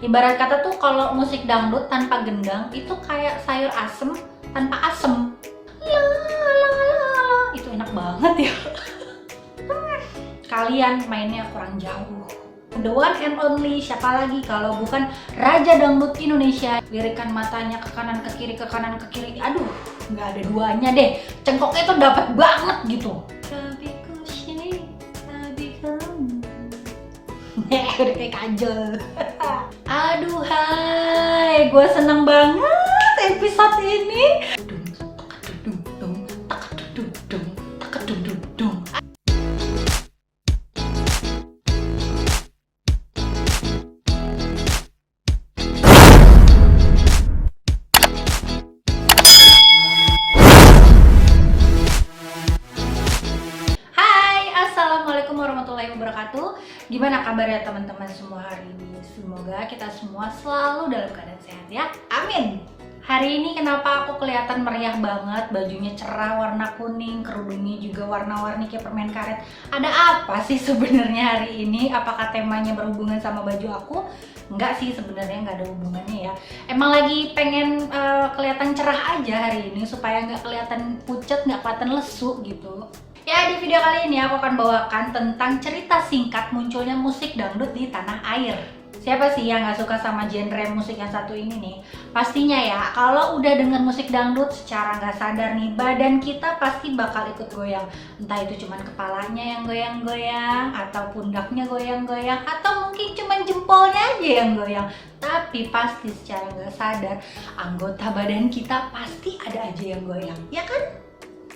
Ibarat kata tuh kalau musik dangdut tanpa gendang itu kayak sayur asem tanpa asem. La, la, la, la. Itu enak banget ya. Kalian mainnya kurang jauh. The one and only siapa lagi kalau bukan Raja Dangdut Indonesia. Lirikan matanya ke kanan ke kiri, ke kanan ke kiri. Aduh, nggak ada duanya deh. Cengkoknya tuh dapat banget gitu. Udah kayak Kajol. Aduh hai, gue seneng banget episode ini. Assalamualaikum warahmatullahi wabarakatuh. Gimana kabarnya teman-teman semua hari ini? Semoga kita semua selalu dalam keadaan sehat ya. Amin. Hari ini kenapa aku kelihatan meriah banget? Bajunya cerah warna kuning, kerudungnya juga warna-warni kayak permen karet. Ada apa sih sebenarnya hari ini? Apakah temanya berhubungan sama baju aku? Enggak sih, sebenarnya nggak ada hubungannya ya. Emang lagi pengen kelihatan cerah aja hari ini supaya nggak kelihatan pucet, nggak kelihatan lesu gitu. Ya, di video kali ini aku akan bawakan tentang cerita singkat munculnya musik dangdut di tanah air. Siapa sih yang gak suka sama genre musik yang satu ini nih? Pastinya ya, kalau udah denger musik dangdut secara gak sadar nih, badan kita pasti bakal ikut goyang. Entah itu cuman kepalanya yang goyang-goyang, atau pundaknya goyang-goyang, atau mungkin cuman jempolnya aja yang goyang. Tapi pasti secara gak sadar, anggota badan kita pasti ada aja yang goyang, ya kan?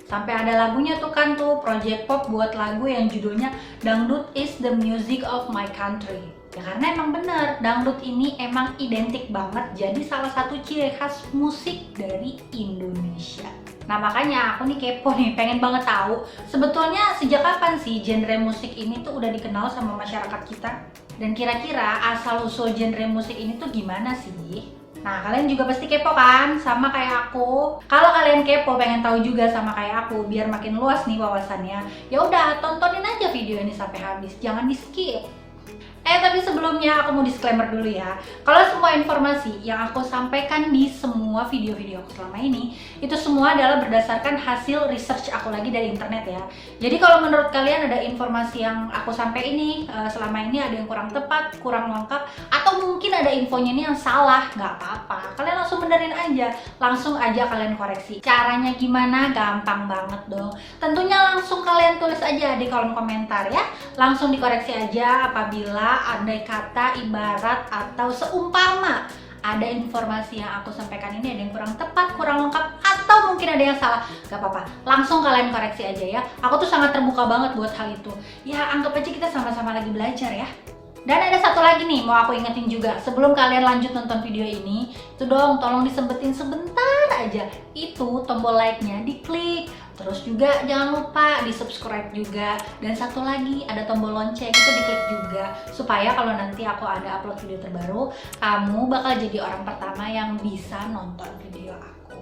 Sampai ada lagunya tuh kan tuh, Project Pop buat lagu yang judulnya Dangdut is the Music of My Country. Ya karena emang bener, dangdut ini emang identik banget jadi salah satu ciri khas musik dari Indonesia. Nah makanya aku nih kepo nih, pengen banget tahu sebetulnya sejak kapan sih genre musik ini tuh udah dikenal sama masyarakat kita? Dan kira-kira asal-usul genre musik ini tuh gimana sih? Nah, kalian juga pasti kepo kan sama kayak aku. Kalau kalian kepo pengen tahu juga sama kayak aku biar makin luas nih wawasannya, ya udah tontonin aja video ini sampai habis, jangan di-skip. Tapi sebelumnya aku mau disclaimer dulu ya. Kalau semua informasi yang aku sampaikan di semua video-video aku selama ini, itu semua adalah berdasarkan hasil research aku lagi dari internet ya. Jadi kalau menurut kalian ada informasi yang aku sampaikan ini selama ini ada yang kurang tepat, kurang lengkap, atau mungkin ada infonya ini yang salah, nggak apa-apa. Kalian langsung benerin aja, langsung aja kalian koreksi. Caranya gimana? Gampang banget dong. Tentunya langsung kalian tulis aja di kolom komentar ya. Langsung dikoreksi aja apabila andai kata, ibarat, atau seumpama ada informasi yang aku sampaikan ini ada yang kurang tepat, kurang lengkap, atau mungkin ada yang salah, gak apa-apa, langsung kalian koreksi aja ya. Aku tuh sangat terbuka banget buat hal itu. Ya anggap aja kita sama-sama lagi belajar ya. Dan ada satu lagi nih mau aku ingetin juga, sebelum kalian lanjut nonton video ini, itu dong tolong disempetin sebentar aja, itu tombol like-nya diklik. Terus juga jangan lupa di subscribe juga. Dan satu lagi ada tombol lonceng itu diklik juga. Supaya kalau nanti aku ada upload video terbaru, kamu bakal jadi orang pertama yang bisa nonton video aku.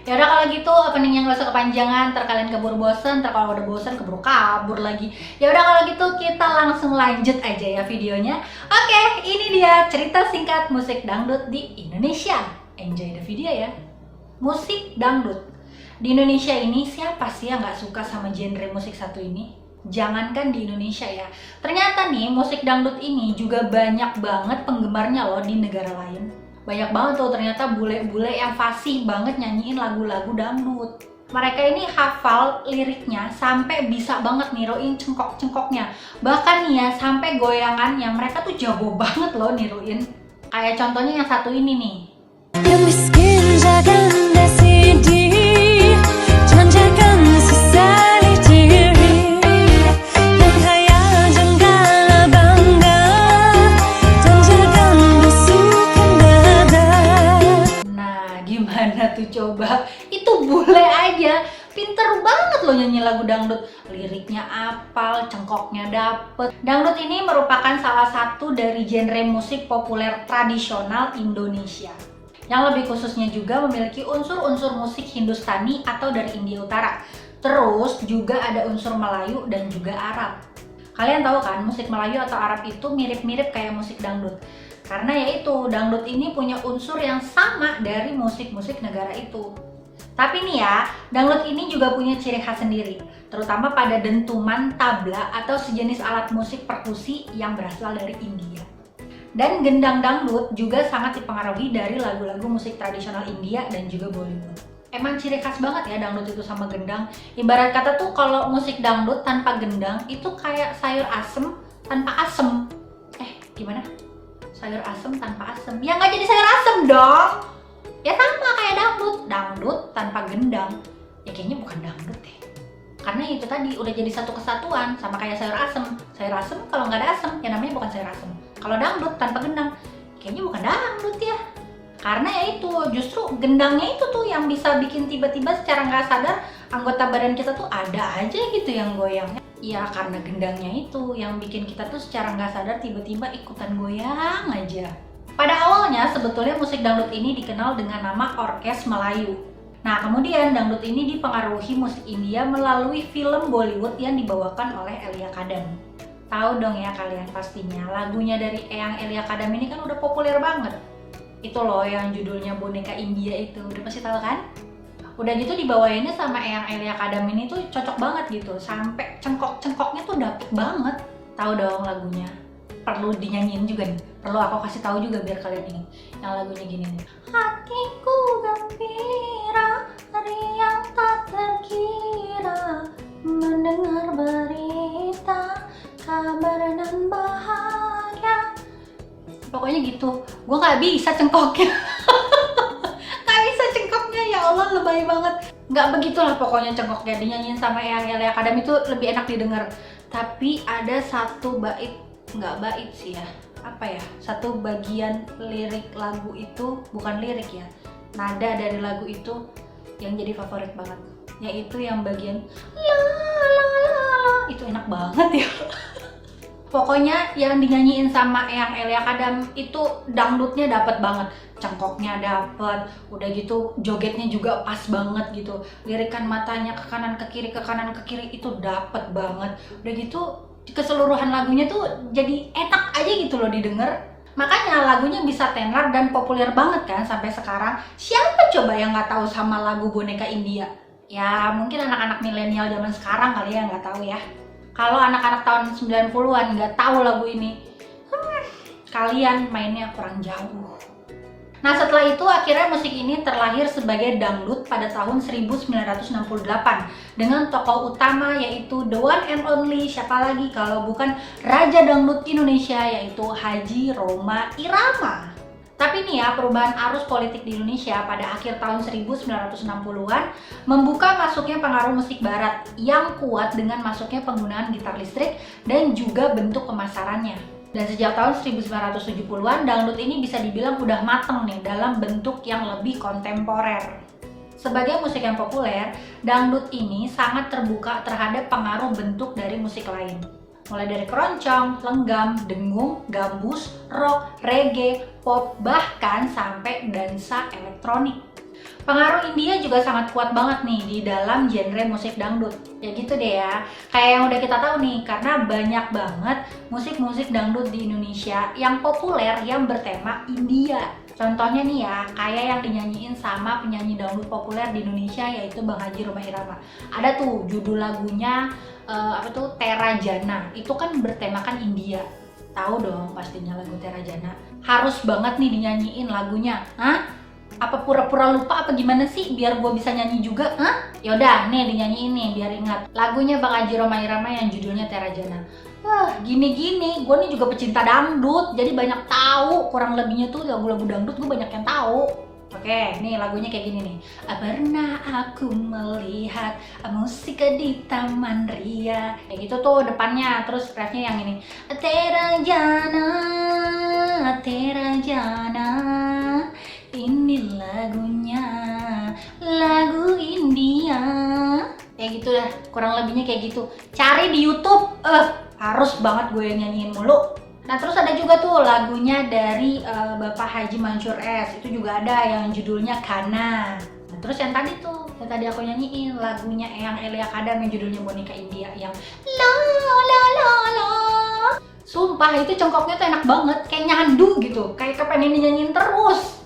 Ya udah kalau gitu openingnya nggak usah kepanjangan, ntar kalian keburu bosen, ntar kalau udah bosen keburu kabur lagi. Ya udah kalau gitu kita langsung lanjut aja ya videonya. Oke, ini dia cerita singkat musik dangdut di Indonesia. Enjoy the video ya. Musik dangdut. Di Indonesia ini siapa sih yang nggak suka sama genre musik satu ini? Jangankan di Indonesia ya, ternyata nih musik dangdut ini juga banyak banget penggemarnya loh di negara lain. Banyak banget tuh ternyata bule-bule yang fasih banget nyanyiin lagu-lagu dangdut. Mereka ini hafal liriknya sampai bisa banget niruin cengkok-cengkoknya. Bahkan nih ya sampai goyangannya mereka tuh jago banget loh niruin. Kayak contohnya yang satu ini nih. Tuh coba, itu bule aja pinter banget loh nyanyi lagu dangdut, liriknya apal, cengkoknya dapet. Dangdut ini merupakan salah satu dari genre musik populer tradisional Indonesia yang lebih khususnya juga memiliki unsur-unsur musik Hindustani atau dari India Utara. Terus juga ada unsur Melayu dan juga Arab. Kalian tahu kan musik Melayu atau Arab itu mirip-mirip kayak musik dangdut. Karena yaitu dangdut ini punya unsur yang sama dari musik-musik negara itu. Tapi nih ya, dangdut ini juga punya ciri khas sendiri, terutama pada dentuman tabla atau sejenis alat musik perkusi yang berasal dari India. Dan gendang dangdut juga sangat dipengaruhi dari lagu-lagu musik tradisional India dan juga Bollywood. Emang ciri khas banget ya dangdut itu sama gendang. Ibarat kata tuh kalau musik dangdut tanpa gendang itu kayak sayur asem tanpa asem. Gimana? Sayur asem tanpa asem? Ya nggak jadi sayur asem dong. Ya sama kayak dangdut. Dangdut tanpa gendang, ya kayaknya bukan dangdut deh. Karena itu tadi udah jadi satu kesatuan sama kayak sayur asem. Sayur asem kalau nggak ada asem, ya namanya bukan sayur asem. Kalau dangdut tanpa gendang, kayaknya bukan dangdut ya. Karena ya itu, justru gendangnya itu tuh yang bisa bikin tiba-tiba secara nggak sadar anggota badan kita tuh ada aja gitu yang goyang. Ya karena gendangnya itu yang bikin kita tuh secara nggak sadar tiba-tiba ikutan goyang aja. Pada awalnya sebetulnya musik dangdut ini dikenal dengan nama Orkes Melayu. Nah kemudian dangdut ini dipengaruhi musik India melalui film Bollywood yang dibawakan oleh Elia Kadam. Tahu dong ya kalian pastinya, lagunya dari Eyang Elia Kadam ini kan udah populer banget. Itu loh yang judulnya Boneka India itu, udah pasti tahu kan? Udah gitu dibawainnya sama Eyang Elia Kadam ini tuh cocok banget gitu, sampai cengkok-cengkoknya tuh dapet banget. Tahu dong lagunya, perlu dinyanyiin juga nih, perlu aku kasih tahu juga biar kalian ingat. Yang lagunya gini nih, hatiku gembira, riang tak terkira, mendengar berita, kabar dan bahagia. Pokoknya gitu, gue nggak bisa cengkoknya. Nggak bisa cengkoknya, ya Allah lebay banget. Nggak begitulah pokoknya cengkoknya, dinyanyiin sama Eyang Elia Kadam itu lebih enak didengar. Tapi ada satu bait, nggak bait sih ya, apa ya, satu bagian lirik lagu itu, bukan lirik ya, nada dari lagu itu yang jadi favorit banget, yaitu yang bagian la la la la, itu enak banget ya. Pokoknya yang dinyanyiin sama Eyang Elia Kadam itu dangdutnya dapet banget, cengkoknya dapet, udah gitu jogetnya juga pas banget gitu, lirikan matanya ke kanan ke kiri itu dapet banget, udah gitu keseluruhan lagunya tuh jadi enak aja gitu loh didengar. Makanya lagunya bisa tenar dan populer banget kan sampai sekarang. Siapa coba yang nggak tahu sama lagu Boneka India? Ya mungkin anak-anak milenial zaman sekarang kali ya nggak tahu ya. Kalau anak-anak tahun 90-an nggak tahu lagu ini, kalian mainnya kurang jauh. Nah setelah itu akhirnya musik ini terlahir sebagai dangdut pada tahun 1968 dengan tokoh utama yaitu the one and only, siapa lagi kalau bukan Raja Dangdut Indonesia, yaitu Haji Rhoma Irama. Tapi nih ya, perubahan arus politik di Indonesia pada akhir tahun 1960-an membuka masuknya pengaruh musik barat yang kuat dengan masuknya penggunaan gitar listrik dan juga bentuk pemasarannya. Dan sejak tahun 1970-an, dangdut ini bisa dibilang udah mateng nih dalam bentuk yang lebih kontemporer. Sebagai musik yang populer, dangdut ini sangat terbuka terhadap pengaruh bentuk dari musik lain. Mulai dari keroncong, lenggam, dengung, gambus, rock, reggae, pop, bahkan sampai dansa elektronik. Pengaruh India juga sangat kuat banget nih di dalam genre musik dangdut. Ya gitu deh ya, kayak yang udah kita tahu nih, karena banyak banget musik-musik dangdut di Indonesia yang populer yang bertema India. Contohnya nih ya, kayak yang dinyanyiin sama penyanyi dangdut populer di Indonesia yaitu Bang Haji Rhoma Irama. Ada tuh judul lagunya Tera Jana, itu kan bertemakan India. Tahu dong pastinya lagu Tera Jana. Harus banget nih dinyanyiin lagunya. Hah? Apa pura-pura lupa apa gimana sih biar gue bisa nyanyi juga? Hah? Yaudah nih dinyanyiin nih biar ingat. Lagunya Bang Haji Rhoma Irama yang judulnya Tera Jana. Wah gini-gini, gue nih juga pecinta dangdut, jadi banyak tahu kurang lebihnya tuh lagu-lagu dangdut gue banyak yang tahu. Oke, nih lagunya kayak gini nih. Pernah aku melihat musik di Taman Ria. Kayak gitu tuh depannya, terus refnya yang ini. Tera Jana, Tera Jana. Ini lagunya, lagu India. Kayak gitu dah, kurang lebihnya kayak gitu. Cari di YouTube, harus banget gue yang nyanyiin mulu. Nah terus ada juga tuh lagunya dari Bapak Haji Mansur S, itu juga ada yang judulnya Kana. Nah terus yang tadi tuh, yang tadi aku nyanyiin lagunya Eyang Elia Kadam yang judulnya Boneka India yang la la la la. Sumpah itu cengkoknya tuh enak banget, kayak nyandu gitu, kayak kepengen dinyanyiin terus.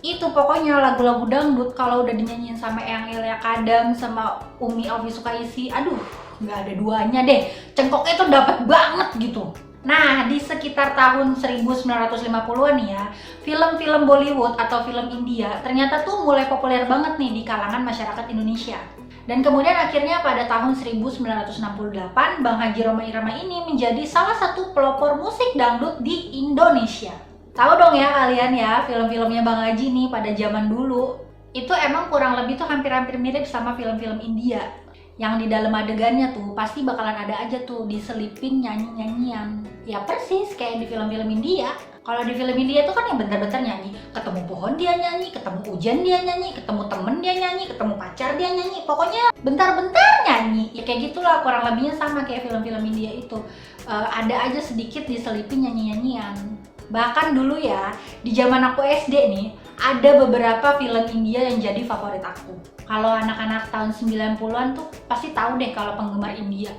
Itu pokoknya lagu-lagu dangdut kalau udah dinyanyiin sama Eyang Elia Kadam sama Umi Alfi Sukaisi, aduh nggak ada duanya deh, cengkoknya tuh dapet banget gitu. Nah, di sekitar tahun 1950-an nih ya, film-film Bollywood atau film India ternyata tuh mulai populer banget nih di kalangan masyarakat Indonesia. Dan kemudian akhirnya pada tahun 1968, Bang Haji Rhoma Irama ini menjadi salah satu pelopor musik dangdut di Indonesia. Tahu dong ya kalian ya, film-filmnya Bang Haji nih pada zaman dulu itu emang kurang lebih tuh hampir-hampir mirip sama film-film India. Yang di dalam adegannya tuh pasti bakalan ada aja tuh diselipin nyanyi-nyanyian. Ya persis kayak di film-film India. Kalau di film India tuh kan yang bentar-bentar nyanyi, ketemu pohon dia nyanyi, ketemu hujan dia nyanyi, ketemu temen dia nyanyi, ketemu pacar dia nyanyi, pokoknya bentar-bentar nyanyi. Ya kayak gitulah, kurang lebihnya sama kayak film-film India itu. Ada aja sedikit diselipin nyanyi-nyanyian. Bahkan dulu ya, di zaman aku SD nih, ada beberapa film India yang jadi favorit aku. Kalau anak-anak tahun 90-an tuh pasti tahu deh kalau penggemar India.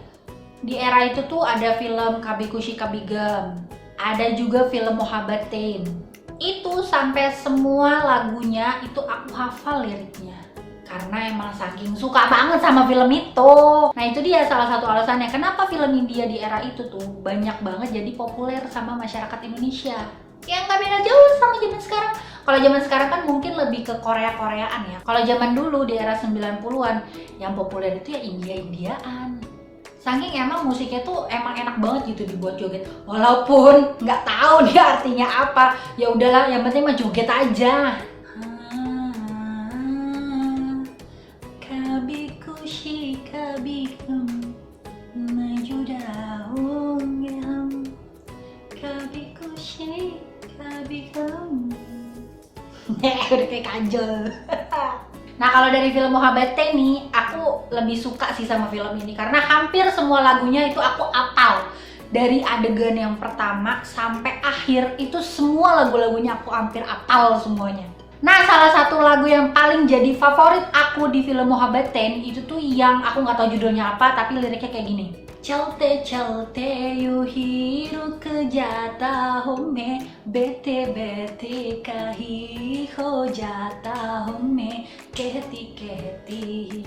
Di era itu tuh ada film Kabhi Khushi Kabhie Gham, ada juga film Mohabbatein. Itu sampai semua lagunya itu aku hafal liriknya. Karena emang saking suka banget sama film itu. Nah itu dia salah satu alasannya kenapa film India di era itu tuh banyak banget jadi populer sama masyarakat Indonesia. Yang gak beda jauh sama zaman sekarang. Kalau zaman sekarang kan mungkin lebih ke Korea-Koreaan ya. Kalau zaman dulu di era 90-an yang populer itu ya India-Indiaan. Saking emang musiknya tuh emang enak banget gitu dibuat joget. Walaupun nggak tahu dia artinya apa. Ya udahlah, yang penting mah joget aja. Kabhi Khushi Kabhie Gham, मैं जुड़ा होंगे हम, kabhi khushi kabhie gham. Udah kayak Kajol. Nah kalau dari film Mohabbatein nih, aku lebih suka sih sama film ini karena hampir semua lagunya itu aku apal. Dari adegan yang pertama sampai akhir itu semua lagu-lagunya aku hampir apal semuanya. Nah salah satu lagu yang paling jadi favorit aku di film Mohabbatein itu tuh yang aku nggak tahu judulnya apa tapi liriknya kayak gini. Chalte chalte yu hi ruk jata hu main, bete bete kahi ho jata hu main, कहती कहती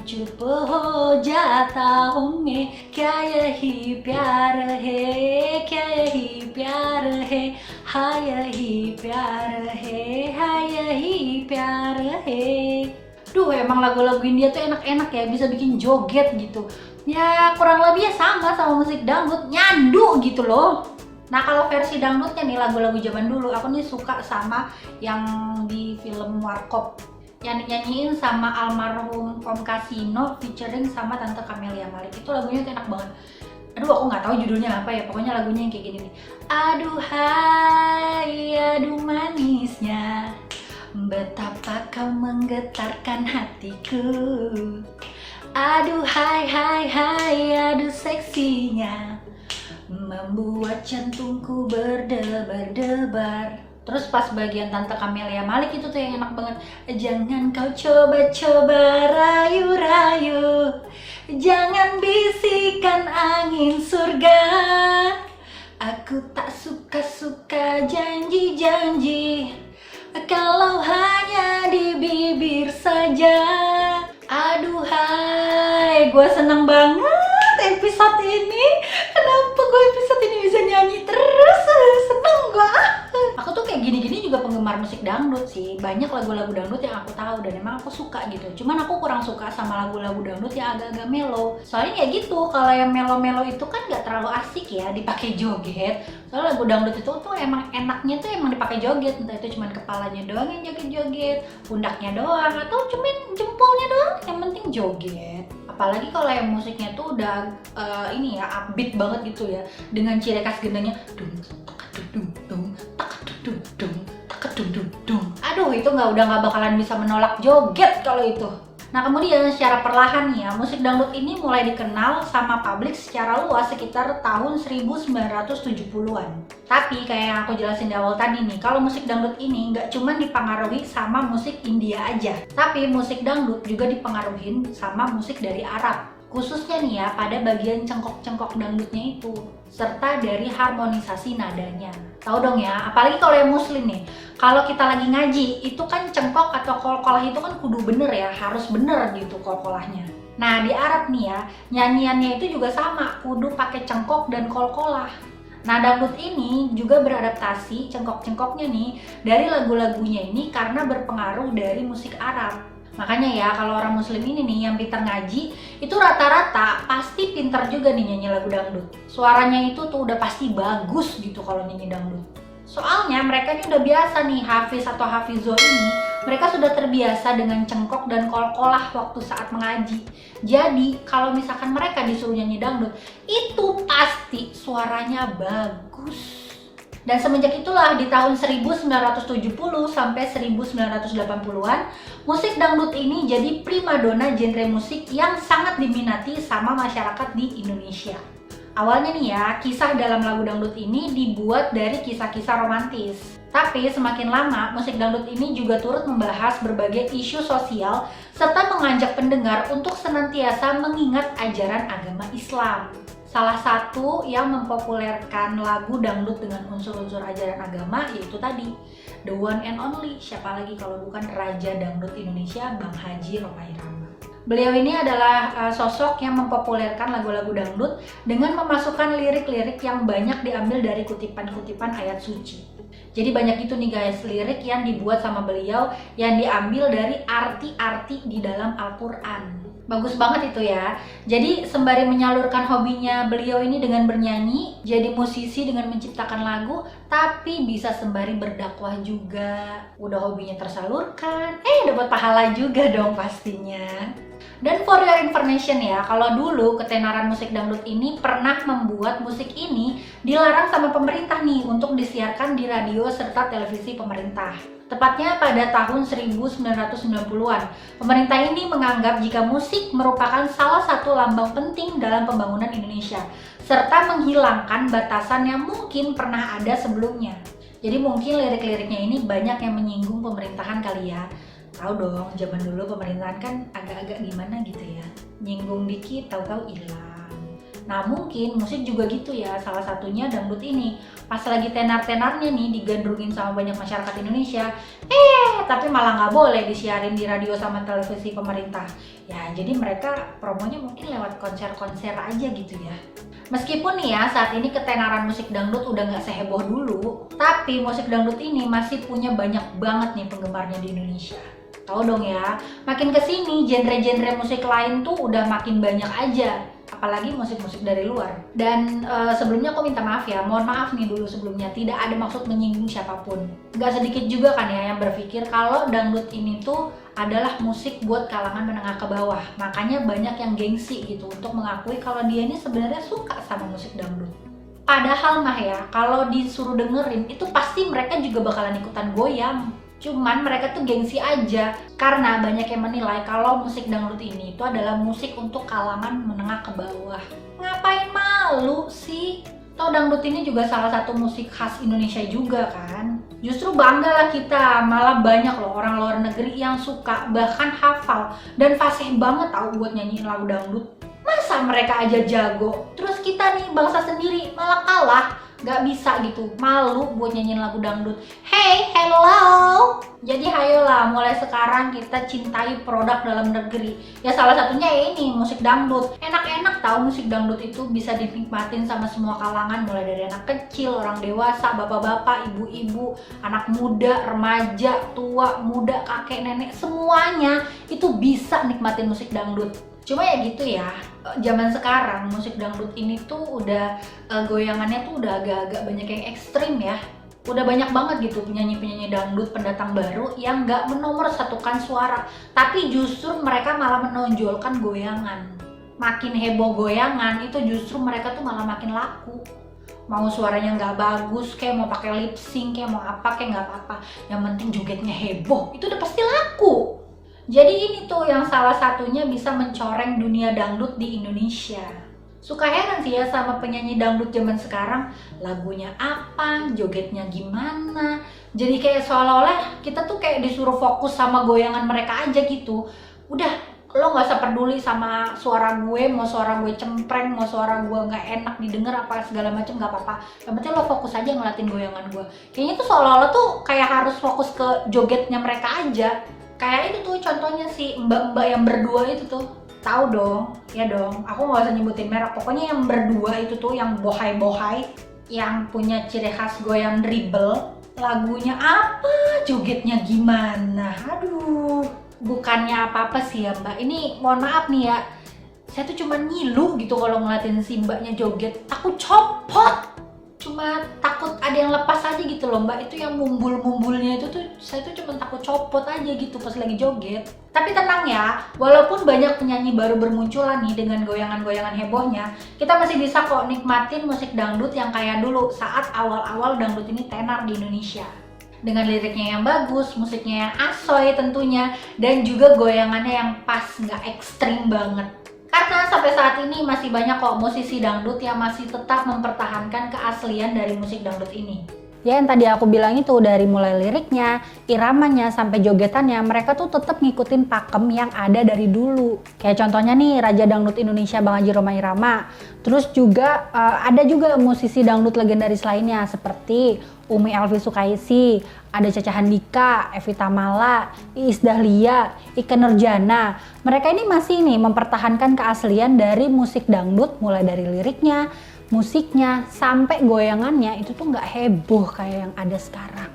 चुप हो जाता हूँ मैं, क्या यही प्यार है, क्या यही प्यार है, हाँ यही प्यार है, हाँ यही प्यार है. Duh emang lagu-lagu India tuh enak-enak ya, bisa bikin joget gitu. Ya kurang lebih ya sama musik dangdut, nyandu gitu loh. Nah kalau versi dangdutnya nih lagu-lagu zaman dulu, aku nih suka sama yang di film Warkop yang dinyanyiin sama almarhum Om Kasino featuring sama Tante Camelia Malik. Itu lagunya tuh enak banget. Aduh aku nggak tahu judulnya apa ya, pokoknya lagunya yang kayak gini nih. Aduhai, aduh manisnya, betapa kau menggetarkan hatiku. Aduhai, hai, hai, aduh seksinya, membuat jantungku berdebar-debar. Terus pas bagian Tante Camelia Malik itu tuh yang enak banget. Jangan kau coba-coba rayu-rayu, jangan bisikan angin surga. Aku tak suka-suka janji-janji, kalau hanya di bibir saja. Aduhai, gue seneng banget episode ini. Kenapa gue episode ini bisa nyanyi terus? Seneng gue. Aku tuh kayak gini-gini juga penggemar musik dangdut sih. Banyak lagu-lagu dangdut yang aku tahu dan emang aku suka gitu. Cuman aku kurang suka sama lagu-lagu dangdut yang agak-agak melo. Soalnya ya gitu, kalau yang melo-melo itu kan gak terlalu asik ya dipakai joget. Soalnya lagu dangdut itu tuh emang enaknya tuh emang dipakai joget. Entah itu cuman kepalanya doang yang joget-joget, pundaknya doang, atau cuman jempolnya doang, yang penting joget. Apalagi kalau yang musiknya tuh udah ini ya upbeat banget gitu ya, dengan ciri khas gendangnya dung dung dung dung dung dung dung. Aduh itu udah nggak bakalan bisa menolak joget kalau itu. Nah kemudian secara perlahan nih ya, musik dangdut ini mulai dikenal sama publik secara luas sekitar tahun 1970-an. Tapi kayak yang aku jelasin di awal tadi nih, kalau musik dangdut ini nggak cuma dipengaruhi sama musik India aja, tapi musik dangdut juga dipengaruhi sama musik dari Arab. khususnya nih ya pada bagian cengkok-cengkok dangdutnya itu, serta dari harmonisasi nadanya. Tahu dong ya, apalagi kalau yang muslim nih, kalau kita lagi ngaji, itu kan cengkok atau kol-kolah itu kan kudu bener ya, harus bener gitu kol-kolahnya. Nah di Arab nih ya, nyanyiannya itu juga sama, kudu pakai cengkok dan kol-kolah. Nah dangdut ini juga beradaptasi cengkok-cengkoknya nih dari lagu-lagunya ini karena berpengaruh dari musik Arab. Makanya ya kalau orang muslim ini nih yang pintar ngaji, itu rata-rata pasti pintar juga nih nyanyi lagu dangdut. Suaranya itu tuh udah pasti bagus gitu kalau nyanyi dangdut. Soalnya mereka ini udah biasa nih, hafiz atau hafizoh ini, mereka sudah terbiasa dengan cengkok dan kol-kolah waktu saat mengaji. Jadi kalau misalkan mereka disuruh nyanyi dangdut, itu pasti suaranya bagus. Dan semenjak itulah di tahun 1970 sampai 1980-an, musik dangdut ini jadi primadona genre musik yang sangat diminati sama masyarakat di Indonesia. Awalnya nih ya, kisah dalam lagu dangdut ini dibuat dari kisah-kisah romantis. Tapi semakin lama, musik dangdut ini juga turut membahas berbagai isu sosial serta mengajak pendengar untuk senantiasa mengingat ajaran agama Islam. Salah satu yang mempopulerkan lagu dangdut dengan unsur-unsur ajaran agama yaitu tadi the one and only, siapa lagi kalau bukan Raja Dangdut Indonesia, Bang Haji Rohai Rama. Beliau ini adalah sosok yang mempopulerkan lagu-lagu dangdut dengan memasukkan lirik-lirik yang banyak diambil dari kutipan-kutipan ayat suci. Jadi banyak itu nih guys, lirik yang dibuat sama beliau yang diambil dari arti-arti di dalam Al-Quran. Bagus banget itu ya. Jadi sembari menyalurkan hobinya beliau ini dengan bernyanyi, jadi musisi dengan menciptakan lagu, tapi bisa sembari berdakwah juga. Udah hobinya tersalurkan, dapat pahala juga dong pastinya. Dan for your information ya, kalau dulu ketenaran musik dangdut ini pernah membuat musik ini dilarang sama pemerintah nih untuk disiarkan di radio serta televisi pemerintah. Tepatnya pada tahun 1990-an, pemerintah ini menganggap jika musik merupakan salah satu lambang penting dalam pembangunan Indonesia, serta menghilangkan batasan yang mungkin pernah ada sebelumnya. Jadi mungkin lirik-liriknya ini banyak yang menyinggung pemerintahan kali ya. Tahu dong, zaman dulu pemerintahan kan agak-agak gimana gitu ya, nyinggung dikit tahu-tahu hilang. Nah mungkin musik juga gitu ya, salah satunya dangdut ini. Pas lagi tenar-tenarnya nih digandrungin sama banyak masyarakat Indonesia, tapi malah nggak boleh disiarin di radio sama televisi pemerintah. Ya jadi mereka promonya mungkin lewat konser-konser aja gitu ya. Meskipun nih ya saat ini ketenaran musik dangdut udah nggak seheboh dulu, tapi musik dangdut ini masih punya banyak banget nih penggemarnya di Indonesia. Tahu dong ya, makin kesini genre-genre musik lain tuh udah makin banyak aja, apalagi musik-musik dari luar. Dan sebelumnya aku minta maaf ya, mohon maaf nih dulu sebelumnya, tidak ada maksud menyinggung siapapun. Gak sedikit juga kan ya yang berpikir kalau dangdut ini tuh adalah musik buat kalangan menengah ke bawah. Makanya banyak yang gengsi gitu untuk mengakui kalau dia ini sebenarnya suka sama musik dangdut. Padahal mah ya, kalau disuruh dengerin itu pasti mereka juga bakalan ikutan goyang. Cuman mereka tuh gengsi aja karena banyak yang menilai kalau musik dangdut ini itu adalah musik untuk kalangan menengah ke bawah. Ngapain malu sih? Toh dangdut ini juga salah satu musik khas Indonesia juga kan. Justru bangga lah kita, malah banyak loh orang luar negeri yang suka, bahkan hafal dan fasih banget tahu buat nyanyiin lagu dangdut. Masa mereka aja jago, terus kita nih bangsa sendiri malah kalah? Gak bisa gitu, malu buat nyanyiin lagu dangdut. Hey, hello! Jadi hayolah, mulai sekarang kita cintai produk dalam negeri. Ya salah satunya ini, musik dangdut. Enak-enak tahu musik dangdut itu bisa dinikmatin sama semua kalangan. Mulai dari anak kecil, orang dewasa, bapak-bapak, ibu-ibu, anak muda, remaja, tua, muda, kakek, nenek. Semuanya itu bisa nikmatin musik dangdut. Cuma ya gitu ya, zaman sekarang musik dangdut ini tuh udah goyangannya tuh udah agak-agak banyak yang ekstrim ya. Udah banyak banget gitu penyanyi-penyanyi dangdut pendatang baru yang nggak menomorsatukan suara, tapi justru mereka malah menonjolkan goyangan. Makin heboh goyangan itu justru mereka tuh malah makin laku. Mau suaranya nggak bagus, kayak mau pakai lip sync, kayak mau apa, kayak nggak apa-apa. Yang penting jogetnya heboh, itu udah pasti laku. Jadi ini tuh yang salah satunya bisa mencoreng dunia dangdut di Indonesia. Suka heran sih ya sama penyanyi dangdut zaman sekarang, lagunya apa, jogetnya gimana. Jadi kayak seolah-olah kita tuh kayak disuruh fokus sama goyangan mereka aja gitu. Udah lo nggak usah peduli sama suara gue, mau suara gue cempreng, mau suara gue nggak enak didengar apa segala macem, nggak apa-apa. Yang penting lo fokus aja ngeliatin goyangan gue. Kayaknya tuh seolah-olah tuh kayak harus fokus ke jogetnya mereka aja. Kayak itu tuh contohnya si mbak-mbak yang berdua itu tuh. Tahu dong, ya dong. Aku nggak usah nyebutin merek. Pokoknya yang berdua itu tuh yang bohai-bohai, yang punya ciri khas goyang dribble. Lagunya apa, jogetnya gimana? Aduh. Bukannya apa-apa sih ya mbak, ini mohon maaf nih ya, saya tuh cuma ngilu gitu kalau ngeliatin si mbaknya joget, takut copot, cuma takut ada yang lepas aja gitu loh mbak. Itu yang mumbul-mumbulnya itu tuh saya tuh cuma takut copot aja gitu pas lagi joget. Tapi tenang ya, walaupun banyak penyanyi baru bermunculan nih dengan goyangan-goyangan hebohnya, kita masih bisa kok nikmatin musik dangdut yang kayak dulu saat awal-awal dangdut ini tenar di Indonesia. Dengan liriknya yang bagus, musiknya yang asoy tentunya, dan juga goyangannya yang pas, nggak ekstrim banget. Karena sampai saat ini masih banyak kok musisi dangdut yang masih tetap mempertahankan keaslian dari musik dangdut ini. Ya yang tadi aku bilang itu, dari mulai liriknya, iramanya, sampai jogetannya, mereka tuh tetap ngikutin pakem yang ada dari dulu. Kayak contohnya nih, Raja Dangdut Indonesia Bang Haji Rhoma Irama. Terus juga ada juga musisi dangdut legendaris lainnya seperti Umi Elvi Sukaisi, ada Caca Handika, Evita Mala, Iis Dahlia, Ikke Nurjana. Mereka ini masih nih mempertahankan keaslian dari musik dangdut, mulai dari liriknya, musiknya, sampai goyangannya itu tuh nggak heboh kayak yang ada sekarang.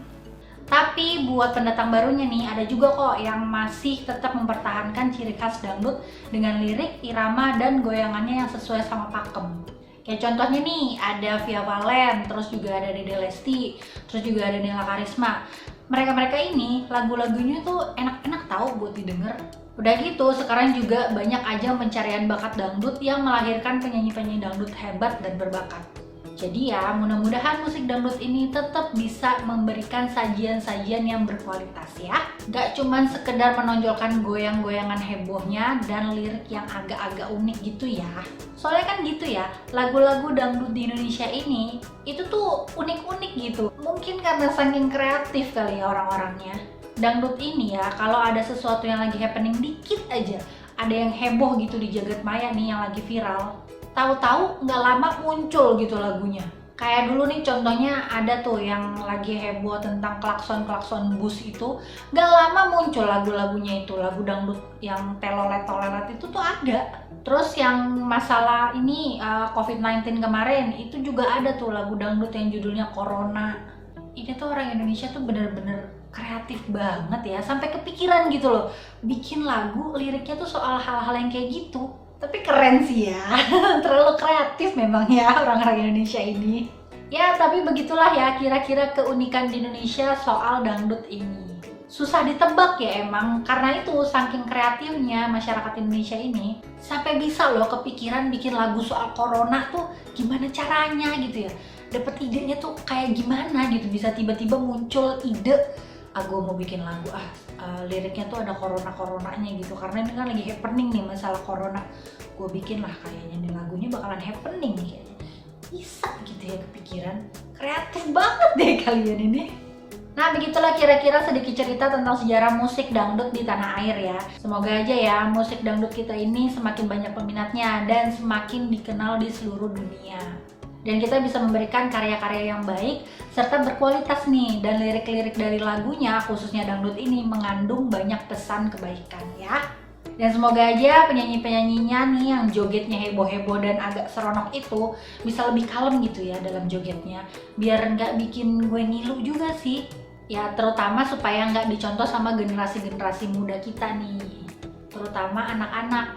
Tapi buat pendatang barunya nih, ada juga kok yang masih tetap mempertahankan ciri khas dangdut dengan lirik, irama, dan goyangannya yang sesuai sama pakem. Kayak contohnya nih, ada Via Valen, terus juga ada Dede Lesti, terus juga ada Nela Karisma. Mereka-mereka ini lagu-lagunya tuh enak-enak tahu buat didengar. Udah gitu, sekarang juga banyak aja pencarian bakat dangdut yang melahirkan penyanyi-penyanyi dangdut hebat dan berbakat. Jadi ya, mudah-mudahan musik dangdut ini tetap bisa memberikan sajian-sajian yang berkualitas ya. Gak cuman sekedar menonjolkan goyang-goyangan hebohnya dan lirik yang agak-agak unik gitu ya. Soalnya kan gitu ya, lagu-lagu dangdut di Indonesia ini itu tuh unik-unik gitu. Mungkin karena saking kreatif kali ya orang-orangnya. Dangdut ini ya, kalau ada sesuatu yang lagi happening dikit aja, ada yang heboh gitu di jagat maya nih yang lagi viral, tahu-tahu nggak lama muncul gitu lagunya. Kayak dulu nih contohnya ada tuh yang lagi heboh tentang klakson-klakson bus itu, nggak lama muncul lagu-lagunya itu, lagu dangdut yang telolet-tolelet itu tuh ada. Terus yang masalah ini COVID-19 kemarin itu juga ada tuh lagu dangdut yang judulnya Corona. Ini tuh orang Indonesia tuh bener-bener kreatif banget ya, sampai kepikiran gitu loh bikin lagu liriknya tuh soal hal-hal yang kayak gitu. Tapi keren sih ya, terlalu kreatif memang ya orang-orang Indonesia ini. Ya tapi begitulah ya kira-kira keunikan di Indonesia soal dangdut ini. Susah ditebak ya emang, karena itu saking kreatifnya masyarakat Indonesia ini, sampai bisa loh kepikiran bikin lagu soal corona tuh gimana caranya gitu ya. Dapet idenya tuh kayak gimana gitu, bisa tiba-tiba muncul ide, gue mau bikin lagu liriknya tuh ada corona-coronanya gitu, karena ini kan lagi happening nih masalah corona. Gue bikin lah kayaknya nih lagunya bakalan happening nih kayaknya. Bisa gitu ya kepikiran, kreatif banget deh kalian ini. Nah begitulah kira-kira sedikit cerita tentang sejarah musik dangdut di tanah air ya. Semoga aja ya musik dangdut kita ini semakin banyak peminatnya dan semakin dikenal di seluruh dunia. Dan kita bisa memberikan karya-karya yang baik serta berkualitas nih, dan lirik-lirik dari lagunya khususnya dangdut ini mengandung banyak pesan kebaikan ya. Dan semoga aja penyanyi-penyanyinya nih yang jogetnya heboh-heboh dan agak seronok itu bisa lebih kalem gitu ya dalam jogetnya, biar nggak bikin gue ngilu juga sih ya, terutama supaya nggak dicontoh sama generasi-generasi muda kita nih. Terutama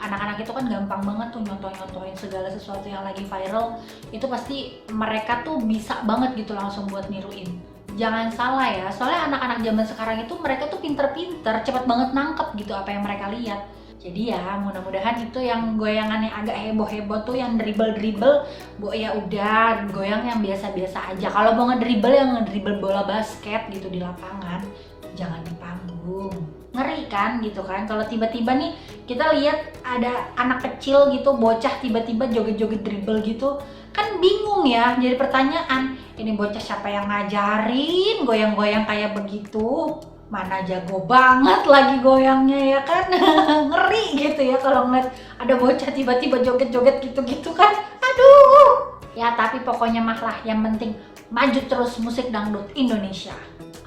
anak-anak itu kan gampang banget tuh nyontoh-nyontohin segala sesuatu yang lagi viral. Itu pasti mereka tuh bisa banget gitu langsung buat niruin. Jangan salah ya, soalnya anak-anak zaman sekarang itu mereka tuh pinter-pinter, cepet banget nangkep gitu apa yang mereka lihat. Jadi ya mudah-mudahan itu yang goyangan yang agak heboh-heboh tuh, yang dribble-dribble, ya udah goyang yang biasa-biasa aja. Kalau mau ngedribble yang ngedribble bola basket gitu di lapangan, jangan di panggung. Ngeri kan gitu kan, kalau tiba-tiba nih kita lihat ada anak kecil gitu, bocah tiba-tiba joget-joget dribble gitu, kan bingung ya, jadi pertanyaan, ini bocah siapa yang ngajarin goyang-goyang kayak begitu? mana jago banget lagi goyangnya ya kan. Ngeri gitu ya kalau ngeliat ada bocah tiba-tiba joget-joget gitu-gitu kan. Aduh. Ya tapi pokoknya mah lah, yang penting maju terus musik dangdut Indonesia.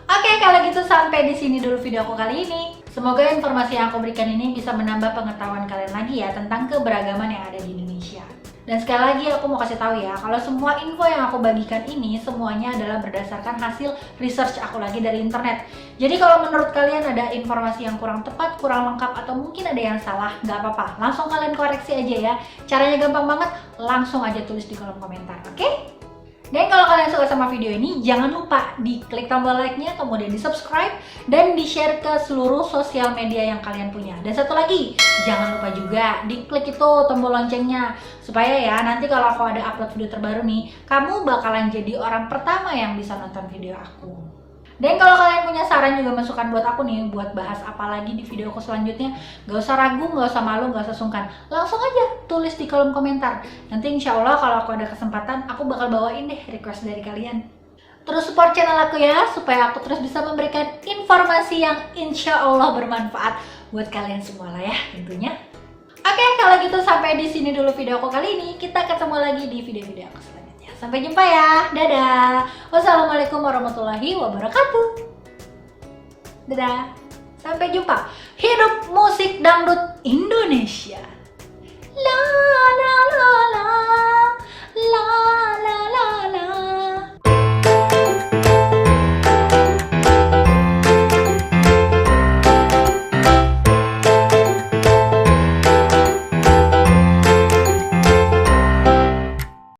Oke, kalau gitu sampai di sini dulu video aku kali ini. Semoga informasi yang aku berikan ini bisa menambah pengetahuan kalian lagi ya tentang keberagaman yang ada di Indonesia. Dan sekali lagi aku mau kasih tahu ya, kalau semua info yang aku bagikan ini semuanya adalah berdasarkan hasil research aku lagi dari internet. Jadi kalau menurut kalian ada informasi yang kurang tepat, kurang lengkap, atau mungkin ada yang salah, nggak apa-apa. Langsung kalian koreksi aja ya. Caranya gampang banget, langsung aja tulis di kolom komentar, oke? Dan kalau kalian suka sama video ini, jangan lupa diklik tombol like-nya, kemudian di subscribe, dan di-share ke seluruh sosial media yang kalian punya. Dan satu lagi, jangan lupa juga diklik itu tombol loncengnya, supaya ya nanti kalau aku ada upload video terbaru nih, kamu bakalan jadi orang pertama yang bisa nonton video aku. Dan kalau kalian punya saran juga masukan buat aku nih, buat bahas apa lagi di video aku selanjutnya, gak usah ragu, gak usah malu, gak usah sungkan, langsung aja tulis di kolom komentar. Nanti insya Allah kalau aku ada kesempatan, aku bakal bawain deh request dari kalian. Terus support channel aku ya, supaya aku terus bisa memberikan informasi yang insya Allah bermanfaat buat kalian semua lah ya tentunya. Oke, kalau gitu sampai di sini dulu video aku kali ini. Kita ketemu lagi di video-video aku selanjutnya. Sampai jumpa ya, dadah. Wassalamualaikum warahmatullahi wabarakatuh. Dadah, sampai jumpa. Hidup musik dangdut Indonesia. La